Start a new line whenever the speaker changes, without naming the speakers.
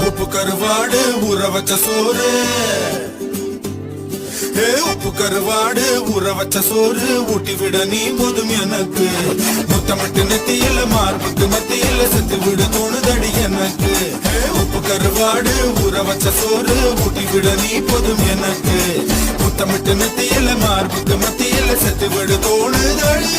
உப்பு கருவாடு ஊற வச்ச சோறு, உப்பு கருவாடு ஊற வச்ச சோறு ஊட்டி விட நீ போதும் எனக்கு. முத்தமிட்டு நெத்தியில மார்புக்கு மத்தியில செத்து விட தோணுதடி எனக்கு. உப்பு கருவாடு ஊற வச்ச சோறு ஊட்டி விட நீ போதும் எனக்கு. முத்தமிட்டு நெத்தியில மார்புக்கு மத்தியில செத்து விட தோணுதடி.